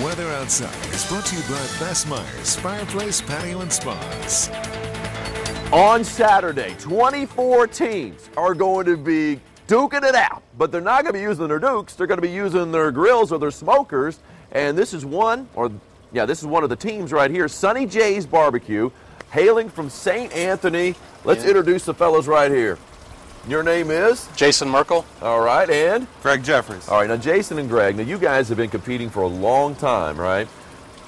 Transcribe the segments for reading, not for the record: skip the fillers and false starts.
weather outside is brought to you by Bess Myers Fireplace, Patio, and Spas. On Saturday, 24 teams are going to be duking it out, but they're not going to be using their dukes. They're going to be using their grills or their smokers, and this is one of the teams right here, Sunny J's Barbecue, hailing from St. Anthony. Let's introduce the fellows right here. Your name is? Jason Merkel. All right, and? Greg Jeffries. All right, now Jason and Greg, now you guys have been competing for a long time, right?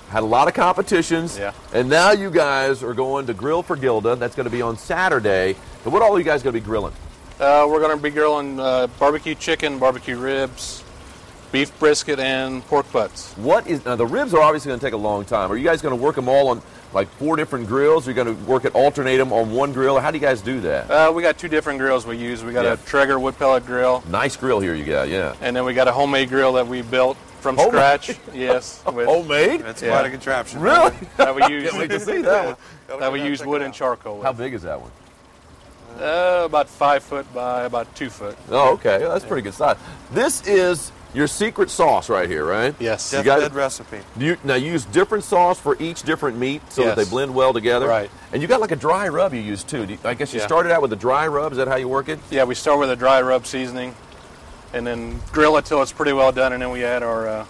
Had a lot of competitions, and now you guys are going to Grill for Gilda. That's going to be on Saturday. And what all are you guys going to be grilling? We're going to be grilling barbecue chicken, barbecue ribs, beef brisket, and pork butts. Now the ribs are obviously going to take a long time. Are you guys going to work them all on like 4 different grills? Are you going to alternate them on one grill? How do you guys do that? We got 2 different grills we use. We got a Traeger wood pellet grill. Nice grill here you got, yeah. And then we got a homemade grill that we built from scratch. Yes. Homemade? That's quite a contraption. Really? That we use. Can't wait to see that one. That we use wood and charcoal with. How big is that one? About 5 foot by about 2 foot. Oh, okay. That's pretty good size. This is your secret sauce right here, right? Yes. Deathbed recipe. You use different sauce for each different meat so that they blend well together? Right. And you got like a dry rub you use too. I guess you started out with a dry rub. Is that how you work it? Yeah, we start with a dry rub seasoning and then grill it till it's pretty well done, and then we add our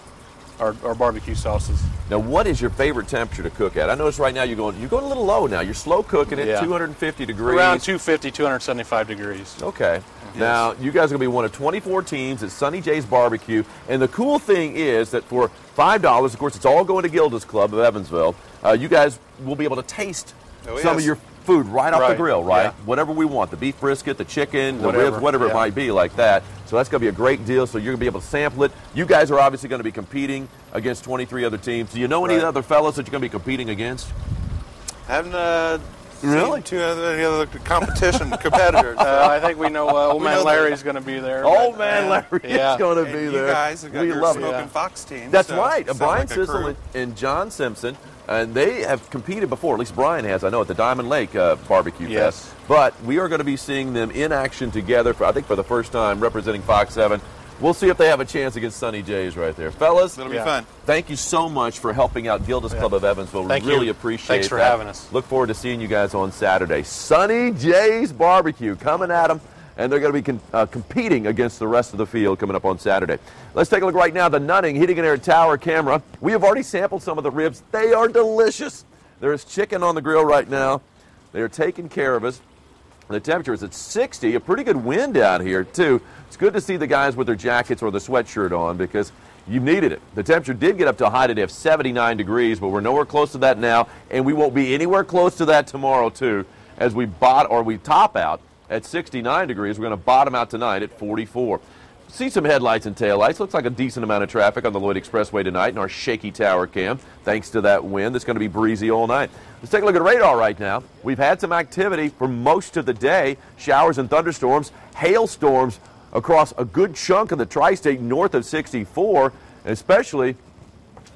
barbecue sauces. Now, what is your favorite temperature to cook at? I notice right now you're going a little low now. You're slow cooking it, 250 degrees. Around 250, 275 degrees. Okay. Yes. Now, you guys are going to be one of 24 teams at Sunny J's Barbecue. And the cool thing is that for $5, of course, it's all going to Gilda's Club of Evansville, you guys will be able to taste some of your food right off the grill, right? Yeah. Whatever we want, the beef brisket, the chicken, the ribs, whatever it might be like that. So that's going to be a great deal, so you're going to be able to sample it. You guys are obviously going to be competing against 23 other teams. Do you know any other fellows that you're going to be competing against? Haven't seen any other competition competitors. I think we know Old Man Larry's going to be there. Old Man Larry is going to be there. You guys have got your Smoking Fox team. That's right. Brian Sissel and John Simpson. And they have competed before, at least Brian has, I know, at the Diamond Lake Barbecue Fest. But we are going to be seeing them in action together, for the first time, representing Fox 7. We'll see if they have a chance against Sunny J's right there. Fellas, it'll be fun. Thank you so much for helping out Gilda's Club of Evansville. We really appreciate it. Thanks for having us. Look forward to seeing you guys on Saturday. Sunny J's Barbecue coming at them. And they're going to be competing against the rest of the field coming up on Saturday. Let's take a look right now at the Nutting Heating and Air Tower camera. We have already sampled some of the ribs. They are delicious. There is chicken on the grill right now. They are taking care of us. The temperature is at 60, a pretty good wind out here, too. It's good to see the guys with their jackets or the sweatshirt on because you've needed it. The temperature did get up to a high today of 79 degrees, but we're nowhere close to that now, and we won't be anywhere close to that tomorrow, too, as we top out at 69 degrees. We're going to bottom out tonight at 44. See some headlights and taillights. Looks like a decent amount of traffic on the Lloyd Expressway tonight in our shaky tower cam, thanks to that wind. It's going to be breezy all night. Let's take a look at radar right now. We've had some activity for most of the day. Showers and thunderstorms, hailstorms across a good chunk of the tri-state north of 64, and especially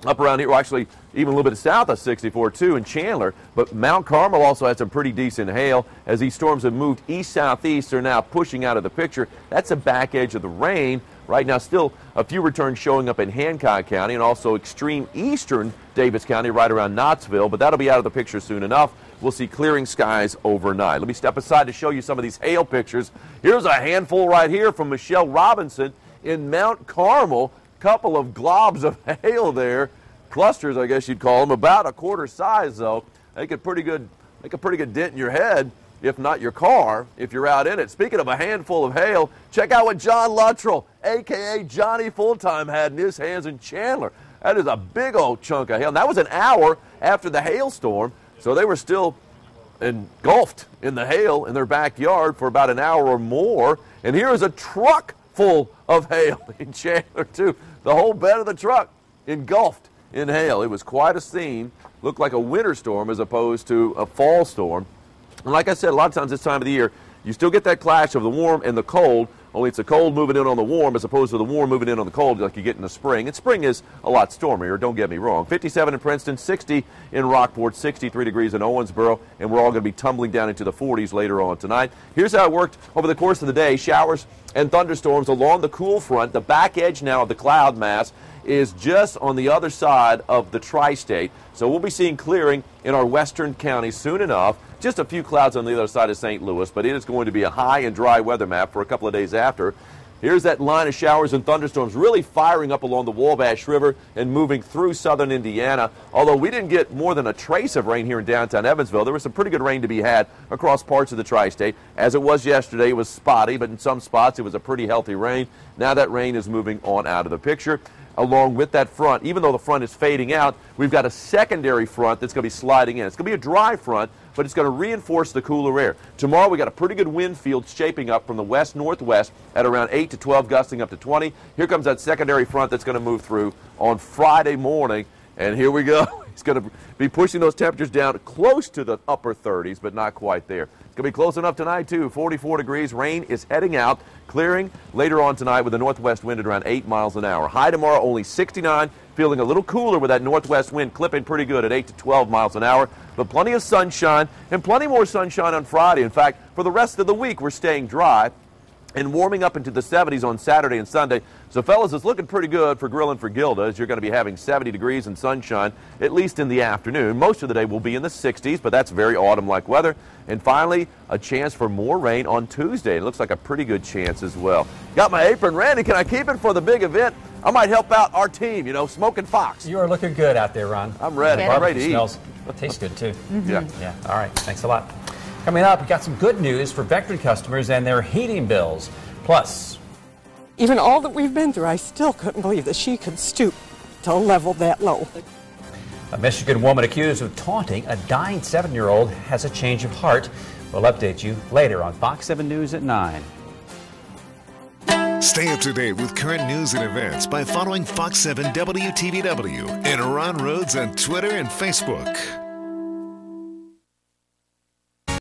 up around here, well, actually even a little bit south of 64 too in Chandler. But Mount Carmel also had some pretty decent hail as these storms have moved east-southeast. They're now pushing out of the picture. That's the back edge of the rain. Right now still a few returns showing up in Hancock County and also extreme eastern Davis County right around Knoxville, but that'll be out of the picture soon enough. We'll see clearing skies overnight. Let me step aside to show you some of these hail pictures. Here's a handful right here from Michelle Robinson in Mount Carmel. Couple of globs of hail there, clusters I guess you'd call them, about a quarter size though. Make a pretty good dent in your head, if not your car, if you're out in it. Speaking of a handful of hail, check out what John Luttrell, a.k.a. Johnny Fulltime, had in his hands in Chandler. That is a big old chunk of hail. And that was an hour after the hailstorm, so they were still engulfed in the hail in their backyard for about an hour or more. And here is a truck full of hail in Chandler too. The whole bed of the truck engulfed in hail. It was quite a scene. Looked like a winter storm as opposed to a fall storm. And like I said, a lot of times this time of the year, you still get that clash of the warm and the cold, only it's the cold moving in on the warm as opposed to the warm moving in on the cold like you get in the spring. And spring is a lot stormier, don't get me wrong. 57 in Princeton, 60 in Rockport, 63 degrees in Owensboro, and we're all going to be tumbling down into the 40s later on tonight. Here's how it worked over the course of the day. Showers and thunderstorms along the cool front, the back edge now of the cloud mass. is just on the other side of the tri-state. So we'll be seeing clearing in our western counties soon enough. Just a few clouds on the other side of St. Louis, but it is going to be a high and dry weather map for a couple of days after. Here's that line of showers and thunderstorms really firing up along the Wabash River and moving through southern Indiana. Although we didn't get more than a trace of rain here in downtown Evansville, there was some pretty good rain to be had across parts of the tri-state. As it was yesterday, it was spotty, but in some spots it was a pretty healthy rain. Now that rain is moving on out of the picture. Along with that front, even though the front is fading out, we've got a secondary front that's going to be sliding in. It's going to be a dry front, but it's going to reinforce the cooler air. Tomorrow we got a pretty good wind field shaping up from the west-northwest at around 8 to 12, gusting up to 20. Here comes that secondary front that's going to move through on Friday morning, and here we go. It's going to be pushing those temperatures down close to the upper 30s, but not quite there. It's going to be close enough tonight, too. 44 degrees. Rain is heading out, clearing later on tonight with a northwest wind at around 8 miles an hour. High tomorrow, only 69. Feeling a little cooler with that northwest wind clipping pretty good at 8 to 12 miles an hour. But plenty of sunshine and plenty more sunshine on Friday. In fact, for the rest of the week, we're staying dry and warming up into the 70s on Saturday and Sunday. So, fellas, it's looking pretty good for grilling for Gilda, as you're going to be having 70 degrees and sunshine, at least in the afternoon. Most of the day will be in the 60s, but that's very autumn-like weather. And finally, a chance for more rain on Tuesday. It looks like a pretty good chance as well. Got my apron. Randy, can I keep it for the big event? I might help out our team, you know, Smoking Fox. You are looking good out there, Ron. I'm ready. I'm ready to eat. Smells, tastes good, too. Yeah. Yeah. All right. Thanks a lot. Coming up, we got some good news for Vectren customers and their heating bills. Plus, even all that we've been through, I still couldn't believe that she could stoop to a level that low. a Michigan woman accused of taunting a dying 7-year-old has a change of heart. We'll update you later on Fox 7 News at 9. Stay up to date with current news and events by following Fox 7 WTVW and Ron Rhodes on Twitter and Facebook.